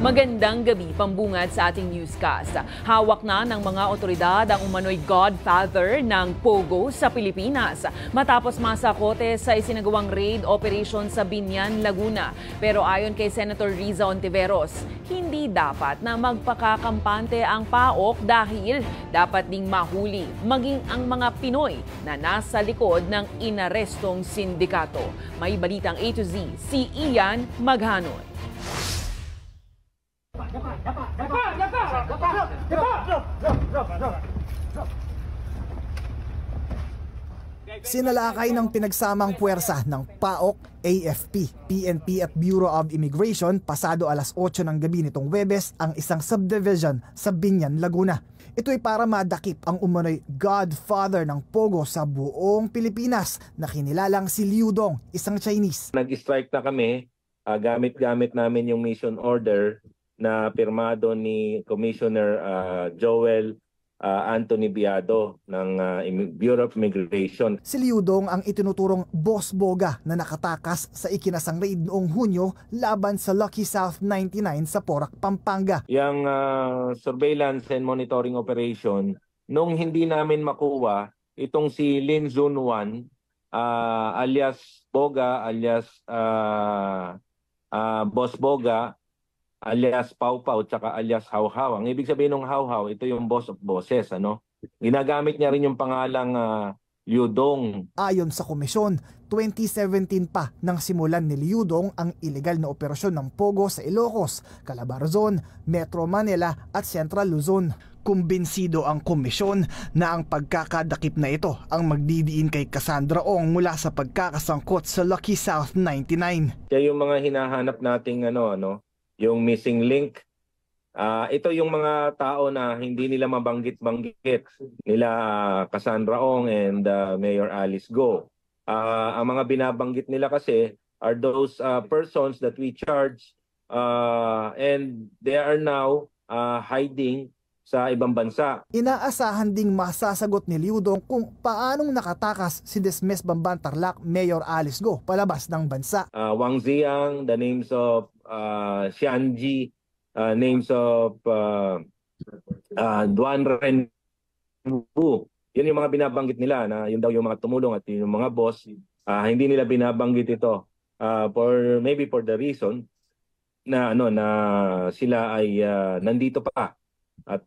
Magandang gabi, pambungad sa ating newscast. Hawak na ng mga otoridad ang umano'y godfather ng Pogo sa Pilipinas matapos masakote sa isinagawang raid operation sa Biñan, Laguna. Pero ayon kay Senator Riza Hontiveros, hindi dapat na magpakakampante ang PAOK dahil dapat ding mahuli maging ang mga Pinoy na nasa likod ng inarestong sindikato. May balitang A to Z, si Ian Maghanoy. Sinalakay ng pinagsamang puwersa ng PAOK, AFP, PNP at Bureau of Immigration pasado alas 8 ng gabi nitong Huwebes ang isang subdivision sa Biñan, Laguna. Ito'y para madakip ang umano'y godfather ng Pogo sa buong Pilipinas na kinilalang si Liu Dong, isang Chinese. Nag-strike na kami, gamit-gamit namin yung mission order na pirmado ni Commissioner Joel Anthony Biado ng Bureau of Immigration. Si Liu Dong ang itinuturong boss boga na nakatakas sa ikinasang raid noong Hunyo laban sa Lucky South 99 sa Porac, Pampanga. Yung surveillance and monitoring operation, nung hindi namin makuha, itong si Lin Zun 1, alias Boga, alias Boss Boga, alias Pau Pau, tsaka alias Hau Hau. Ang ibig sabihin ng Hau Hau, ito yung boss of bosses. Ginagamit niya rin yung pangalang Liu Dong. Ayon sa komisyon, 2017 pa nang simulan ni Liu Dong ang ilegal na operasyon ng Pogo sa Ilocos, Calabarzon, Metro Manila at Central Luzon. Kumbinsido ang komisyon na ang pagkakadakip na ito ang magdidiin kay Cassandra Ong mula sa pagkakasangkot sa Lucky South 99. Kaya yung mga hinahanap nating yung missing link, ito yung mga tao na hindi nila mabanggit-banggit nila Cassandra Ong and Mayor Alice Go. Ang mga binabanggit nila kasi are those persons that we charge and they are now hiding sa ibang bansa. Inaasahan ding masasagot ni Liu Dong kung paanong nakatakas si dismissed Bamban Tarlac Mayor Alice Go palabas ng bansa. Wang Ziang, the names of Xianji, names of Duan Renwu. Yun yung mga binabanggit nila na yun daw yung mga tumulong at yung mga boss. Hindi nila binabanggit ito maybe for the reason na na sila ay nandito pa. At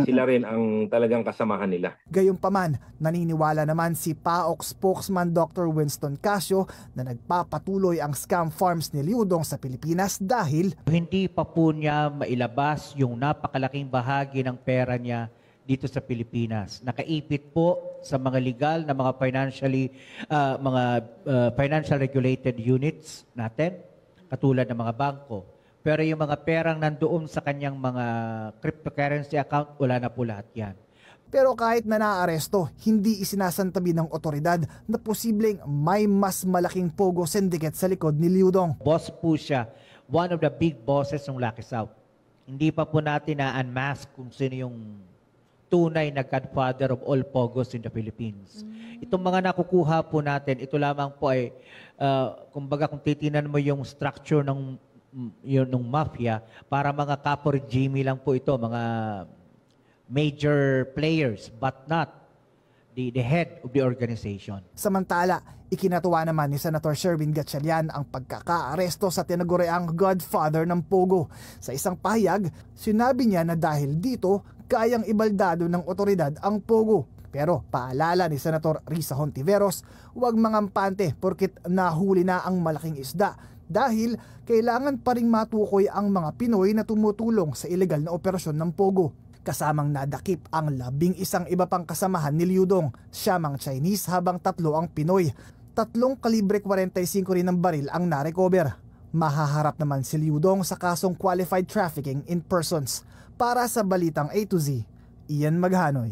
sila rin ang talagang kasamahan nila. Gayunpaman, naniniwala naman si PAOK spokesman Dr. Winston Casio na nagpapatuloy ang scam farms ni Liu Dong sa Pilipinas dahil hindi pa po niya mailabas yung napakalaking bahagi ng pera niya dito sa Pilipinas. Nakaipit po sa mga legal na mga financial regulated units natin, katulad ng mga bangko. Pero yung mga perang nandoon sa kanyang mga cryptocurrency account, wala na po lahat yan. Pero kahit na naaresto, hindi isinasantabi ng otoridad na posibleng may mas malaking Pogo syndicate sa likod ni Liu Dong. Boss po siya, one of the big bosses ng Lucky South. Hindi pa po natin na-unmask kung sino yung tunay na godfather of all Pogos in the Philippines. Itong mga nakukuha po natin, ito lamang po ay, kumbaga kung titinan mo yung structure ng mafia, para mga capo regime lang po ito, mga major players, but not the head of the organization. Samantala, ikinatuwa naman ni Senator Sherwin Gatchalian ang pagkakaaresto sa tinaguriang godfather ng Pogo. Sa isang pahayag, sinabi niya na dahil dito, kayang ibaldado ng otoridad ang Pogo. Pero paalala ni Senator Riza Hontiveros, huwag mangampante porkit nahuli na ang malaking isda dahil kailangan pa ring matukoy ang mga Pinoy na tumutulong sa ilegal na operasyon ng Pogo. Kasamang nadakip ang 11 iba pang kasamahan ni Liu Dong, siyamang Chinese habang 3 ang Pinoy. 3 kalibre 45 rin ng baril ang narecover. Mahaharap naman si Liu Dong sa kasong qualified trafficking in persons. Para sa Balitang A to Z, Ian Maghanoy.